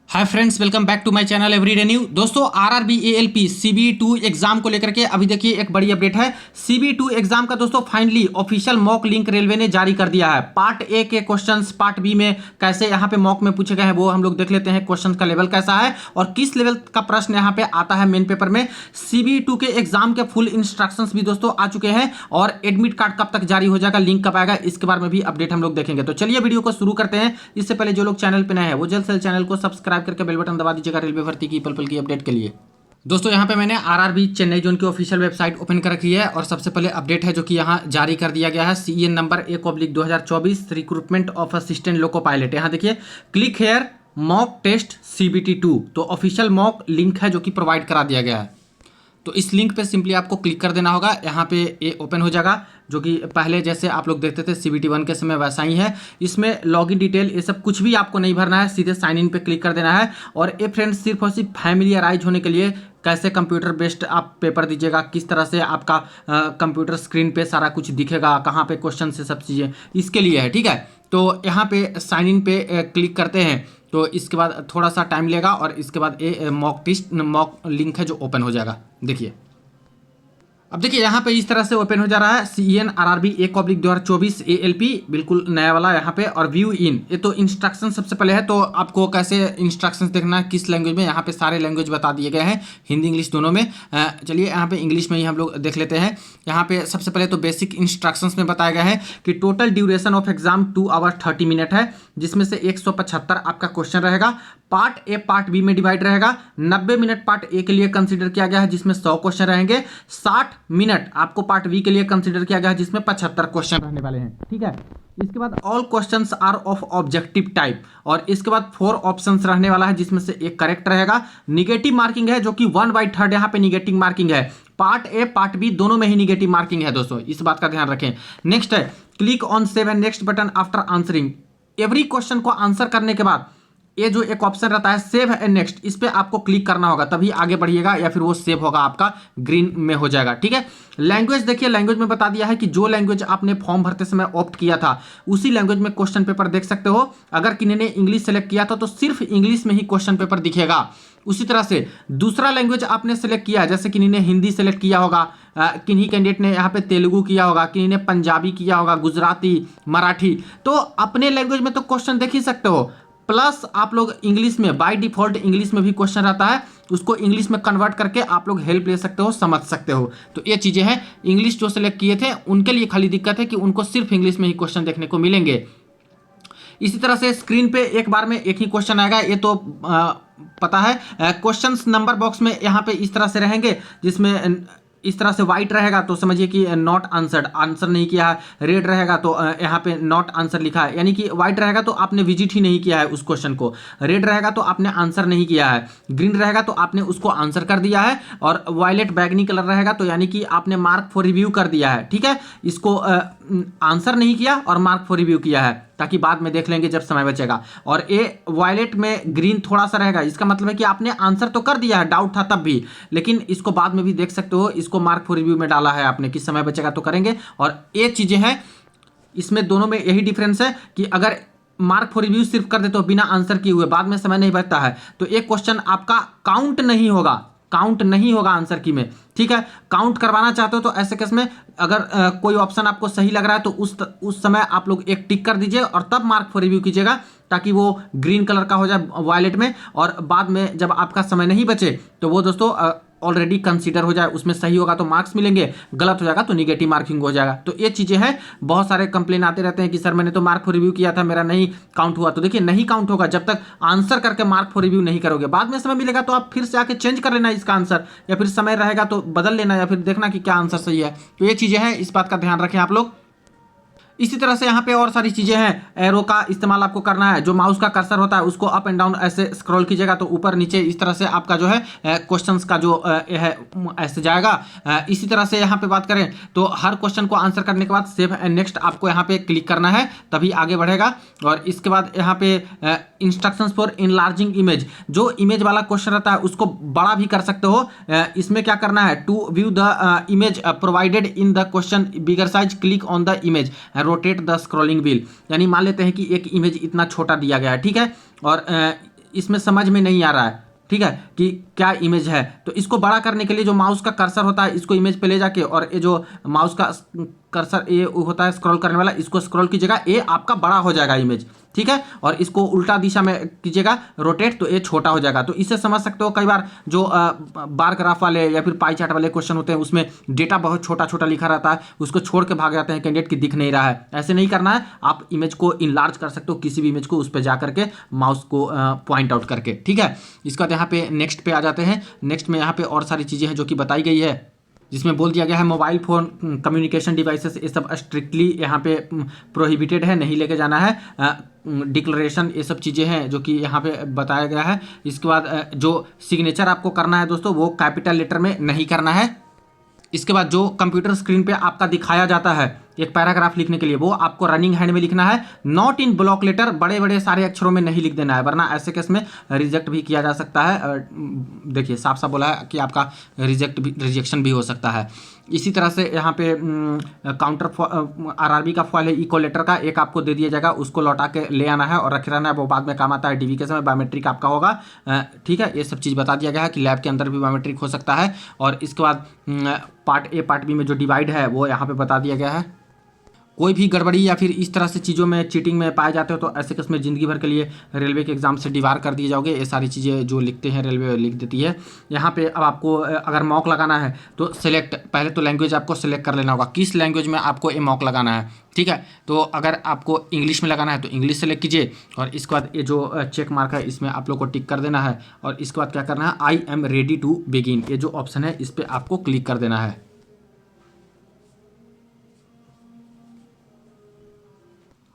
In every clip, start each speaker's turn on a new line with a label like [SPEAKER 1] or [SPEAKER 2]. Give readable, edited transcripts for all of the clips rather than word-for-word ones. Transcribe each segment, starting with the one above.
[SPEAKER 1] Hi friends, welcome back to my channel everyday new. दोस्तों, RRB ALP CBE2 exam को लेकर के अभी देखिए एक बड़ी अपडेट है। CBE2 एग्जाम का दोस्तों finally official mock link railway ने जारी कर दिया है। पार्ट ए के क्वेश्चंस पार्ट बी में कैसे यहाँ पे मॉक में पूछे गए हैं वो हम लोग देख लेते हैं। क्वेश्चन का लेवल कैसा है और किस लेवल का प्रश्न यहाँ पे आता है मेन पेपर में। CBE2 के एग्जाम के फुल इंस्ट्रक्शंस भी दोस्तों आ चुके हैं और एडमिट कार्ड कब तक जारी हो जाएगा, लिंक कब आएगा, इसके बारे में भी अपडेट हम लोग देखेंगे। तो चलिए वीडियो को शुरू करते हैं। इससे पहले जो लोग चैनल पे नए हैं वो जल्द से चैनल को सब्सक्राइब करके बेल बटन दबा दीजिएगा रेलवे भर्ती की पल पल की अपडेट के लिए। दोस्तों, यहाँ पे मैंने आरआरबी चेन्नई जोन की ऑफिशियल वेबसाइट ओपन कर रखी है और सबसे पहले अपडेट है जो कि यहाँ जारी कर दिया गया है। CEN number 1/2024 recruitment of assistant loco pilot. यहाँ देखिए, click here mock test CBT2, तो ऑफिशियल मॉक लिंक है जो कि प्रोवाइड करा दिया गया है। तो इस लिंक पे सिंपली आपको क्लिक कर देना होगा। यहाँ पे ये ओपन हो जाएगा जो कि पहले जैसे आप लोग देखते थे CBT1 के समय वैसा ही है। इसमें लॉगिन डिटेल ये सब कुछ भी आपको नहीं भरना है, सीधे साइन इन पे क्लिक कर देना है। और ये फ्रेंड्स सिर्फ और सिर्फ फैमिलियराइज होने के लिए, कैसे कंप्यूटर बेस्ड आप पेपर दीजिएगा, किस तरह से आपका कंप्यूटर स्क्रीन पे सारा कुछ दिखेगा, कहाँ पे क्वेश्चन से सब चीज़ें, इसके लिए है। ठीक है, तो यहाँ पे साइन इन पे क्लिक करते हैं तो इसके बाद थोड़ा सा टाइम लेगा और इसके बाद ये मॉक लिंक है जो ओपन हो जाएगा। देखिए, अब देखिए यहाँ पे इस तरह से ओपन हो जा रहा है। CEN RRB 1/2024 ALP, बिल्कुल नया वाला यहाँ पे। और व्यू इन, ये तो इंस्ट्रक्शन सबसे पहले है। तो आपको कैसे इंस्ट्रक्शंस देखना है, किस लैंग्वेज में, यहाँ पे सारे लैंग्वेज बता दिए गए हैं, हिंदी इंग्लिश दोनों में। चलिए यहाँ पे इंग्लिश में ही हम लोग देख लेते हैं। यहाँ पे सबसे पहले तो बेसिक इंस्ट्रक्शंस में बताया गया है कि total duration of exam 2 hour 30 minute है, जिसमें से 175 आपका क्वेश्चन रहेगा। पार्ट ए पार्ट बी में डिवाइड रहेगा। 90 मिनट पार्ट ए के लिए कंसीडर किया गया है जिसमें 100 क्वेश्चन रहेंगे। 60 मिनट आपको पार्ट बी के लिए कंसीडर किया गया है जिसमें 75 क्वेश्चन रहने वाले हैं। ठीक है, इसके बाद all questions are of objective type, और इसके बाद 4 ऑप्शंस रहने वाला है जिसमें से एक करेक्ट रहेगा। निगेटिव मार्किंग है जो कि 1/3 यहाँ पे निगेटिव मार्किंग है। पार्ट ए पार्ट बी दोनों में ही निगेटिव मार्किंग है दोस्तों, इस बात का ध्यान रखें। नेक्स्ट है, click on save and next button after answering. Every question को आंसर करने के बाद ये जो एक ऑप्शन रहता है सेव एंड नेक्स्ट, इस पे आपको क्लिक करना होगा, तभी आगे बढ़िएगा या फिर वो सेव होगा, आपका ग्रीन में हो जाएगा। ठीक है, लैंग्वेज देखिए, लैंग्वेज में बता दिया है कि जो लैंग्वेज आपने फॉर्म भरते समय ऑप्ट किया था उसी लैंग्वेज में क्वेश्चन पेपर देख सकते हो। अगर किन्हीं ने इंग्लिश सेलेक्ट किया था तो सिर्फ इंग्लिश में ही क्वेश्चन पेपर दिखेगा। उसी तरह से दूसरा लैंग्वेज आपने सेलेक्ट किया, जैसे किन्हीं ने हिंदी सेलेक्ट किया होगा, किन्हीं कैंडिडेट ने यहाँ पे तेलुगु किया होगा, किन्हीं ने पंजाबी किया होगा, गुजराती, मराठी, तो अपने लैंग्वेज में तो क्वेश्चन देख ही सकते हो। प्लस आप लोग इंग्लिश में बाय डिफॉल्ट इंग्लिश में भी क्वेश्चन रहता है, उसको इंग्लिश में कन्वर्ट करके आप लोग हेल्प ले सकते हो, समझ सकते हो। तो ये चीज़ें हैं। इंग्लिश जो सेलेक्ट किए थे उनके लिए खाली दिक्कत है कि उनको सिर्फ इंग्लिश में ही क्वेश्चन देखने को मिलेंगे। इसी तरह से स्क्रीन पे एक बार में एक ही क्वेश्चन आएगा, ये तो पता है। क्वेश्चंस नंबर बॉक्स में यहाँ पे इस तरह से रहेंगे, जिसमें इस तरह से व्हाइट रहेगा तो समझिए कि नॉट आंसर्ड, आंसर नहीं किया है। रेड रहेगा तो यहाँ पे नॉट आंसर लिखा है, यानी कि व्हाइट रहेगा तो आपने विजिट ही नहीं किया है उस क्वेश्चन को। रेड रहेगा तो आपने आंसर नहीं किया है। ग्रीन रहेगा तो आपने उसको आंसर कर दिया है। और वायलेट बैगनी कलर रहेगा तो यानी कि आपने मार्क फॉर रिव्यू कर दिया है। ठीक है, इसको आंसर नहीं किया और मार्क फॉर रिव्यू किया है, ताकि बाद में देख लेंगे जब समय बचेगा। और ये वायलेट में ग्रीन थोड़ा सा रहेगा, इसका मतलब है कि आपने आंसर तो कर दिया है, डाउट था तब भी, लेकिन इसको बाद में भी देख सकते हो, इसको मार्क फॉर रिव्यू में डाला है आपने, किस समय बचेगा तो करेंगे। और ये चीजें हैं, इसमें दोनों में यही डिफरेंस है कि अगर मार्क फॉर रिव्यू सिर्फ कर देते हो बिना आंसर किए हुए, बाद में समय नहीं बचता है, तो एक क्वेश्चन आपका काउंट नहीं होगा, काउंट नहीं होगा आंसर की में। ठीक है, काउंट करवाना चाहते हो तो ऐसे केस में अगर कोई ऑप्शन आपको सही लग रहा है तो उस समय आप लोग एक टिक कर दीजिए और तब मार्क फॉर रिव्यू कीजिएगा, ताकि वो ग्रीन कलर का हो जाए वायलेट में। और बाद में जब आपका समय नहीं बचे तो वो दोस्तों ऑलरेडी कंसीडर हो जाए, उसमें सही होगा तो मार्क्स मिलेंगे, गलत हो जाएगा तो निगेटिव मार्किंग हो जाएगा। तो ये चीज़ें हैं। बहुत सारे कंप्लेन आते रहते हैं कि सर मैंने तो मार्क फॉर रिव्यू किया था, मेरा नहीं काउंट हुआ। तो देखिए, नहीं काउंट होगा जब तक आंसर करके मार्क फॉर रिव्यू नहीं करोगे। बाद में समय मिलेगा तो आप फिर से आके चेंज कर लेना इसका आंसर, या फिर समय रहेगा तो बदल लेना, या फिर देखना कि क्या आंसर सही है। तो ये चीज़ें हैं, इस बात का ध्यान रखें आप लोग। इसी तरह से यहाँ पे और सारी चीजें हैं। एरो का इस्तेमाल आपको करना है, जो माउस का कर्सर होता है उसको अप एंड डाउन ऐसे स्क्रॉल कीजिएगा तो ऊपर नीचे इस तरह से आपका जो है क्वेश्चंस का जो है ऐसे जाएगा। इसी तरह से यहाँ पे बात करें तो हर क्वेश्चन को आंसर करने के बाद सेव एंड नेक्स्ट आपको यहाँ पे क्लिक करना है, तभी आगे बढ़ेगा। और इसके बाद यहाँ पे इंस्ट्रक्शंस फॉर इनलार्जिंग इमेज, जो इमेज वाला क्वेश्चन रहता है उसको बड़ा भी कर सकते हो। इसमें क्या करना है, to view the image provided in the question bigger size click on the image rotate the scrolling wheel. यानी मान लेते हैं कि एक इमेज इतना छोटा दिया गया है, ठीक है, और इसमें समझ में नहीं आ रहा है, ठीक है, कि क्या इमेज है, तो इसको बड़ा करने के लिए जो माउस का कर्सर होता है इसको इमेज पे ले जाके, और ये जो माउस का कर्सर ये होता है स्क्रॉल करने वाला, इसको स्क्रॉल कीजिएगा, ये आपका बड़ा हो जाएगा इमेज, ठीक है। और इसको उल्टा दिशा में कीजिएगा रोटेट, तो ये छोटा हो जाएगा। तो इससे समझ सकते हो कई बार जो बार ग्राफ वाले या फिर पाई चार्ट वाले क्वेश्चन होते हैं उसमें डेटा बहुत छोटा छोटा लिखा रहता है, उसको छोड़ के भाग जाते हैं कैंडिडेट की, दिख नहीं रहा है। ऐसे नहीं करना है, आप इमेज को इनलार्ज कर सकते हो, किसी भी इमेज को उस पर जा करके माउस को पॉइंट आउट करके, ठीक है। इसके बाद यहाँ पे नेक्स्ट पे आ जाते हैं। नेक्स्ट में यहाँ पे और सारी चीज़ें हैं जो कि बताई गई है, जिसमें बोल दिया गया है मोबाइल फ़ोन, कम्युनिकेशन डिवाइसेस, ये सब स्ट्रिक्टली यहाँ पे प्रोहिबिटेड है, नहीं लेके जाना है। डिक्लेरेशन, ये सब चीज़ें हैं जो कि यहाँ पे बताया गया है। इसके बाद जो सिग्नेचर आपको करना है दोस्तों वो कैपिटल लेटर में नहीं करना है। इसके बाद जो कंप्यूटर स्क्रीन पे आपका दिखाया जाता है एक पैराग्राफ लिखने के लिए, वो आपको रनिंग हैंड में लिखना है, नॉट इन ब्लॉक लेटर, बड़े बड़े सारे अक्षरों में नहीं लिख देना है, वरना ऐसे केस में रिजेक्ट भी किया जा सकता है। देखिए साफ साफ बोला है कि आपका रिजेक्शन भी हो सकता है। इसी तरह से यहाँ पे काउंटर आरआरबी का फॉइल है इको लेटर का, एक आपको दे दिया जाएगा, उसको लौटा के ले आना है और रखे रहना है, वो बाद में काम आता है। डीवी के समय बायोमेट्रिक आपका होगा, ठीक है। ये सब चीज़ बता दिया गया है कि लैब के अंदर भी बायोमेट्रिक हो सकता है। और इसके बाद पार्ट ए पार्ट बी में जो डिवाइड है वो यहाँ पे बता दिया गया है। कोई भी गड़बड़ी या फिर इस तरह से चीज़ों में चीटिंग में पाए जाते हो तो ऐसे केस में ज़िंदगी भर के लिए रेलवे के एग्ज़ाम से डिबार कर दिए जाओगे। ये सारी चीज़ें जो लिखते हैं रेलवे लिख देती है। यहाँ पे अब आपको अगर मॉक लगाना है तो सिलेक्ट, पहले तो लैंग्वेज आपको सिलेक्ट कर लेना होगा, किस लैंग्वेज में आपको ये मॉक लगाना है, ठीक है। तो अगर आपको इंग्लिश में लगाना है तो इंग्लिश सेलेक्ट कीजिए, और इसके बाद ये जो चेक मार्क है इसमें आप लोग को टिक कर देना है। और इसके बाद क्या करना है, I am ready to begin, ये जो ऑप्शन है इस पर आपको क्लिक कर देना है।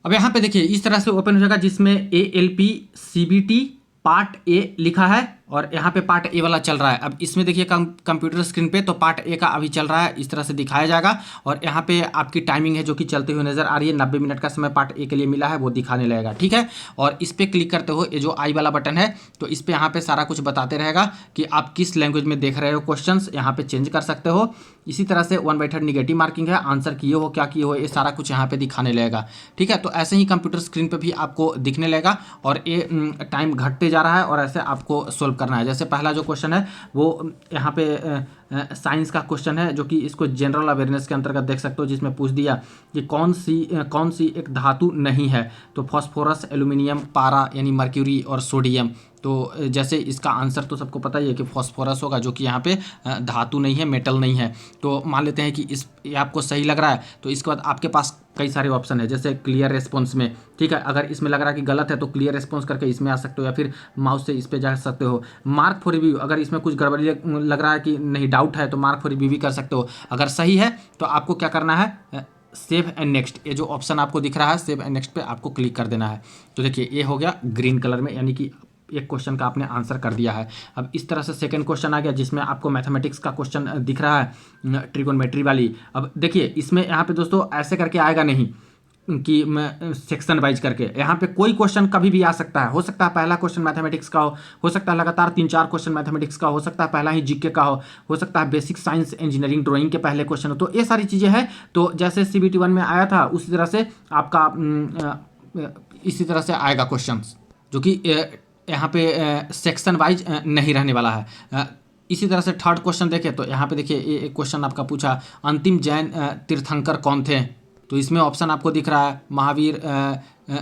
[SPEAKER 1] अब यहाँ पे देखिए इस तरह से ओपन हो जाएगा, जिसमें ALP CBT पार्ट ए लिखा है, और यहाँ पे पार्ट ए वाला चल रहा है। अब इसमें देखिए कंप्यूटर स्क्रीन पे तो पार्ट ए का अभी चल रहा है, इस तरह से दिखाया जाएगा। और यहाँ पे आपकी टाइमिंग है जो कि चलते हुए नजर आ रही है, 90 मिनट का समय पार्ट ए के लिए मिला है, वो दिखाने लगेगा, ठीक है। और इस पर क्लिक करते हो, ये जो आई वाला बटन है तो इस पर यहाँ पे सारा कुछ बताते रहेगा कि आप किस लैंग्वेज में देख रहे हो क्वेश्चन, यहाँ पे चेंज कर सकते हो। इसी तरह से 1/3 निगेटिव मार्किंग है, आंसर किए हो क्या किए हो ये सारा कुछ यहाँ पे दिखाने लगेगा, ठीक है। तो ऐसे ही कंप्यूटर स्क्रीन पे भी आपको दिखने लगेगा, और ये टाइम घटते जा रहा है और ऐसे आपको सोल्व करना है। जैसे पहला जो क्वेश्चन है वो यहाँ पे साइंस का क्वेश्चन है, जो कि इसको जनरल अवेयरनेस के अंतर्गत देख सकते हो, जिसमें पूछ दिया कि कौन सी एक धातु नहीं है, तो फॉस्फोरस, एल्यूमिनियम, पारा यानी मर्क्यूरी और सोडियम। तो जैसे इसका आंसर तो सबको पता ही है कि फॉस्फोरस होगा, जो कि यहाँ पे धातु नहीं है, मेटल नहीं है। तो मान लेते हैं कि ये आपको सही लग रहा है, तो इसके बाद आपके पास कई सारे ऑप्शन है, जैसे क्लियर रेस्पॉन्स में, ठीक है। अगर इसमें लग रहा है कि गलत है तो क्लियर रेस्पॉन्स करके इसमें आ सकते हो, या फिर माउस से इस पर जा सकते हो। मार्क फॉर रिव्यू, अगर इसमें कुछ गड़बड़ी लग रहा है कि नहीं डाउट है तो मार्क फॉर रिव्यू भी कर सकते हो। अगर सही है तो आपको क्या करना है, सेव एंड नेक्स्ट, ये जो ऑप्शन आपको दिख रहा है सेव एंड नेक्स्ट पे आपको क्लिक कर देना है। तो देखिए ये हो गया ग्रीन कलर में, यानी कि एक क्वेश्चन का आपने आंसर कर दिया है। अब इस तरह से सेकंड क्वेश्चन आ गया, जिसमें आपको मैथमेटिक्स का क्वेश्चन दिख रहा है, ट्रिगोनोमेट्री वाली। अब देखिए इसमें यहाँ पे दोस्तों ऐसे करके आएगा नहीं कि मैं सेक्शन वाइज करके, यहाँ पे कोई क्वेश्चन कभी भी आ सकता है। हो सकता है पहला क्वेश्चन मैथमेटिक्स का हो सकता है लगातार 3-4 क्वेश्चन मैथमेटिक्स का हो सकता है पहला ही जीके का हो सकता है बेसिक साइंस इंजीनियरिंग ड्राइंग के पहले क्वेश्चन हो। तो ये सारी चीज़ें हैं। तो जैसे CBT 1 में आया था उसी तरह से आपका इसी तरह से आएगा क्वेश्चन, जो कि यहाँ पे सेक्शन वाइज नहीं रहने वाला है। इसी तरह से थर्ड क्वेश्चन देखें तो यहाँ पे देखिए एक क्वेश्चन आपका पूछा, अंतिम जैन तीर्थंकर कौन थे। तो इसमें ऑप्शन आपको दिख रहा है महावीर,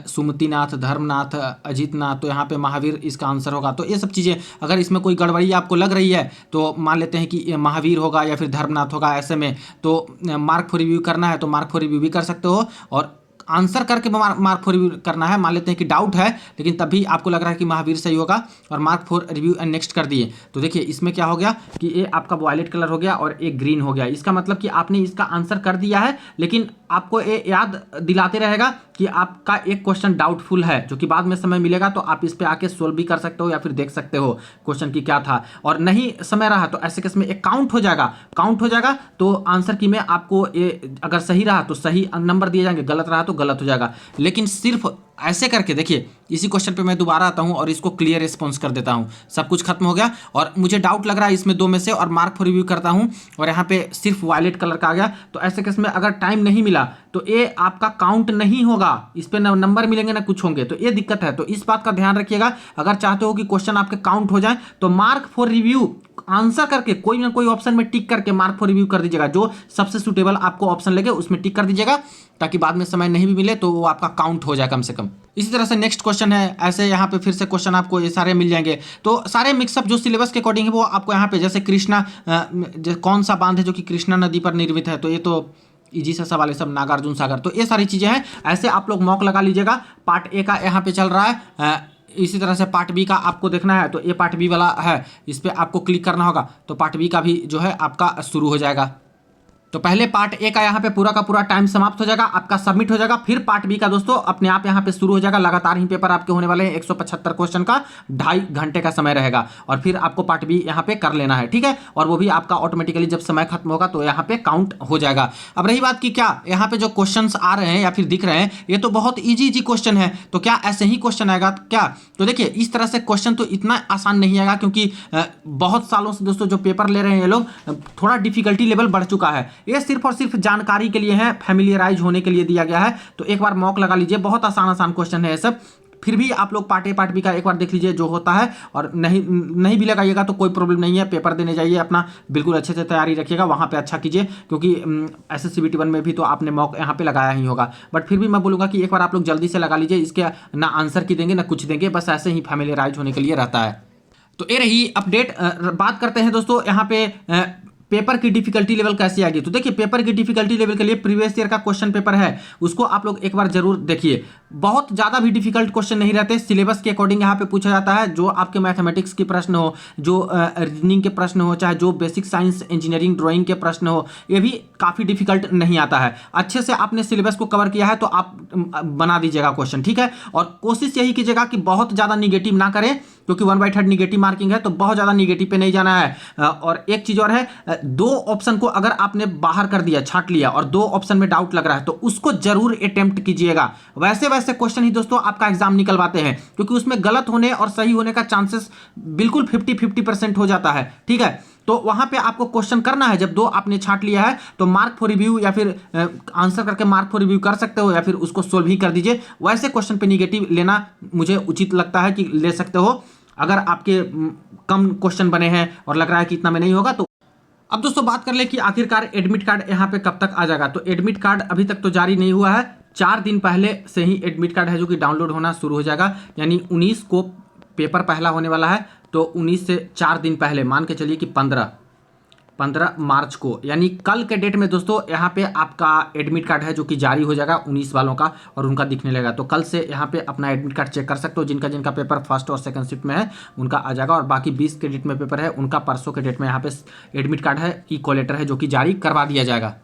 [SPEAKER 1] सुमतिनाथ, धर्मनाथ, अजितनाथ। तो यहाँ पे महावीर इसका आंसर होगा। तो ये सब चीज़ें अगर इसमें कोई गड़बड़ी आपको लग रही है तो मान लेते हैं कि महावीर होगा या फिर धर्मनाथ होगा, ऐसे में तो मार्क फॉर रिव्यू करना है तो मार्क फॉर रिव्यू भी कर सकते हो, और आंसर करके मार्क फॉर रिव्यू करना है। मान लेते हैं कि डाउट है लेकिन तब भी आपको लग रहा है कि महावीर सही होगा, और mark for review and next कर दिए। तो देखिए इसमें क्या हो गया कि ये आपका वॉयलेट कलर हो गया और एक ग्रीन हो गया। इसका मतलब कि आपने इसका आंसर कर दिया है, लेकिन आपको ये याद दिलाते रहेगा कि आपका एक क्वेश्चन डाउटफुल है, जो कि बाद में समय मिलेगा तो आप इस पे आके सोल्व भी कर सकते हो या फिर देख सकते हो क्वेश्चन की क्या था। और नहीं समय रहा तो ऐसे केस में एक काउंट हो जाएगा तो आंसर की में आपको ये अगर सही रहा तो सही नंबर दिए जाएंगे, गलत रहा तो गलत हो जाएगा। लेकिन सिर्फ ऐसे करके देखिए इसी क्वेश्चन पे मैं दोबारा आता हूँ और इसको क्लियर रिस्पॉन्स कर देता हूँ। सब कुछ खत्म हो गया और मुझे डाउट लग रहा है इसमें दो में से, और मार्क फॉर रिव्यू करता हूँ और यहाँ पे सिर्फ वायलेट कलर का आ गया। तो ऐसे केस में अगर टाइम नहीं मिला तो ये आपका काउंट नहीं होगा, इस पर ना नंबर मिलेंगे ना कुछ होंगे, तो ये दिक्कत है। तो इस बात का ध्यान रखिएगा। अगर चाहते हो कि क्वेश्चन आपके काउंट हो जाए तो मार्क फॉर रिव्यू आंसर करके कोई ना कोई ऑप्शन में टिक करके मार्क फॉर रिव्यू कर दीजिएगा। जो सबसे सुटेबल आपको ऑप्शन लगे उसमें टिक कर दीजिएगा, ताकि बाद में समय नहीं भी मिले तो वो आपका काउंट हो जाए कम से कम। इसी तरह से नेक्स्ट क्वेश्चन है, ऐसे यहाँ पे फिर से क्वेश्चन आपको ये सारे मिल जाएंगे। तो सारे मिक्सअप जो सिलेबस के अकॉर्डिंग है वो आपको यहाँ पे, जैसे कृष्णा कौन सा बांध है जो कि कृष्णा नदी पर निर्मित है, तो ये तो इजी सा सवाल है सब, नागार्जुन सागर। तो ये सारी चीजें हैं, ऐसे आप लोग मॉक लगा लीजिएगा। पार्ट ए का यहाँ पे चल रहा है, इसी तरह से पार्ट बी का आपको देखना है, तो ये पार्ट बी वाला है, इस पर आपको क्लिक करना होगा, तो पार्ट बी का भी जो है आपका शुरू हो जाएगा। तो पहले पार्ट ए का यहाँ पे पूरा का पूरा टाइम समाप्त हो जाएगा, आपका सबमिट हो जाएगा। फिर पार्ट बी का दोस्तों अपने आप यहाँ पे शुरू हो जाएगा। लगातार ही पेपर आपके होने वाले हैं, 175 क्वेश्चन का 2.5 घंटे का समय रहेगा, और फिर आपको पार्ट बी यहाँ पे कर लेना है, ठीक है। और वो भी आपका ऑटोमेटिकली जब समय खत्म होगा तो यहाँ पे काउंट हो जाएगा। अब रही बात की क्या यहाँ पे जो क्वेश्चन आ रहे हैं या फिर दिख रहे हैं, ये तो बहुत ईजी क्वेश्चन है, तो क्या ऐसे ही क्वेश्चन आएगा क्या? तो देखिए इस तरह से क्वेश्चन तो इतना आसान नहीं आएगा, क्योंकि बहुत सालों से दोस्तों जो पेपर ले रहे हैं ये लोग, थोड़ा डिफिकल्टी लेवल बढ़ चुका है। ये सिर्फ और सिर्फ जानकारी के लिए है, फैमिलियराइज होने के लिए दिया गया है। तो एक बार मॉक लगा लीजिए, बहुत आसान क्वेश्चन है ये सब। फिर भी आप लोग पार्ट ए पार्ट बी का एक बार देख लीजिए जो होता है, और नहीं भी लगाइएगा तो कोई प्रॉब्लम नहीं है। पेपर देने जाइए, अपना बिल्कुल अच्छे से तैयारी रखिएगा, वहाँ पे अच्छा कीजिए, क्योंकि SSCBT 1 में भी तो आपने मॉक यहाँ पे लगाया ही होगा। बट फिर भी मैं बोलूँगा कि एक बार आप लोग जल्दी से लगा लीजिए, इसके ना आंसर की देंगे ना कुछ देंगे, बस ऐसे ही फैमिलियराइज होने के लिए रहता है। तो ये रही अपडेट। बात करते हैं दोस्तों यहाँ पे पेपर की डिफिकल्टी लेवल कैसी आएगी। तो देखिए पेपर की डिफिकल्टी लेवल के लिए प्रीवियस ईयर का क्वेश्चन पेपर है, उसको आप लोग एक बार जरूर देखिए। बहुत ज़्यादा भी डिफिकल्ट क्वेश्चन नहीं रहते, सिलेबस के अकॉर्डिंग यहाँ पे पूछा जाता है। जो आपके मैथमेटिक्स के प्रश्न हो, जो रीजनिंग के प्रश्न हो, चाहे जो बेसिक साइंस इंजीनियरिंग ड्राइंग के प्रश्न हो, ये भी काफ़ी डिफिकल्ट नहीं आता है। अच्छे से आपने सिलेबस को कवर किया है तो आप बना दीजिएगा क्वेश्चन, ठीक है। और कोशिश यही कीजिएगा कि बहुत ज़्यादा निगेटिव ना करें, क्योंकि 1/3 निगेटिव मार्किंग है, तो बहुत ज़्यादा निगेटिव पे नहीं जाना है। और एक चीज़ और है, 2 ऑप्शन को अगर आपने बाहर कर दिया, छांट लिया, और 2 ऑप्शन में डाउट लग रहा है तो उसको जरूर अटेम्प्ट कीजिएगा। वैसे क्वेश्चन ही दोस्तों आपका एग्जाम निकलवाते हैं, क्योंकि उसमें गलत होने और सही होने का चांसेस बिल्कुल 50-50% हो जाता है, ठीक है। तो वहां पे आपको क्वेश्चन करना है, जब 2 आपने छांट लिया है तो मार्क फॉर रिव्यू या फिर आंसर करके मार्क फॉर रिव्यू कर सकते हो, या फिर उसको सोल्व ही कर दीजिए। वैसे क्वेश्चन पे निगेटिव लेना मुझे उचित लगता है कि ले सकते हो, अगर आपके कम क्वेश्चन बने हैं और लग रहा है कि इतना में नहीं होगा तो। अब दोस्तों बात कर ले कि आखिरकार एडमिट कार्ड यहाँ पे कब तक आ जाएगा। तो एडमिट कार्ड अभी तक तो जारी नहीं हुआ है, 4 दिन पहले से ही एडमिट कार्ड है जो कि डाउनलोड होना शुरू हो जाएगा। यानी 19 को पेपर पहला होने वाला है, तो 19 से 4 दिन पहले मान के चलिए कि 15 मार्च को, यानी कल के डेट में दोस्तों यहाँ पे आपका एडमिट कार्ड है जो कि जारी हो जाएगा 19 वालों का, और उनका दिखने लगेगा। तो कल से यहाँ पे अपना एडमिट कार्ड चेक कर सकते हो। जिनका पेपर फर्स्ट और सेकंड शिफ्ट में है उनका आ जाएगा, और बाकी 20 के डेट में पेपर है उनका परसों के डेट में यहाँ पे एडमिट कार्ड है, ई कॉलेटर है जो कि जारी करवा दिया जाएगा।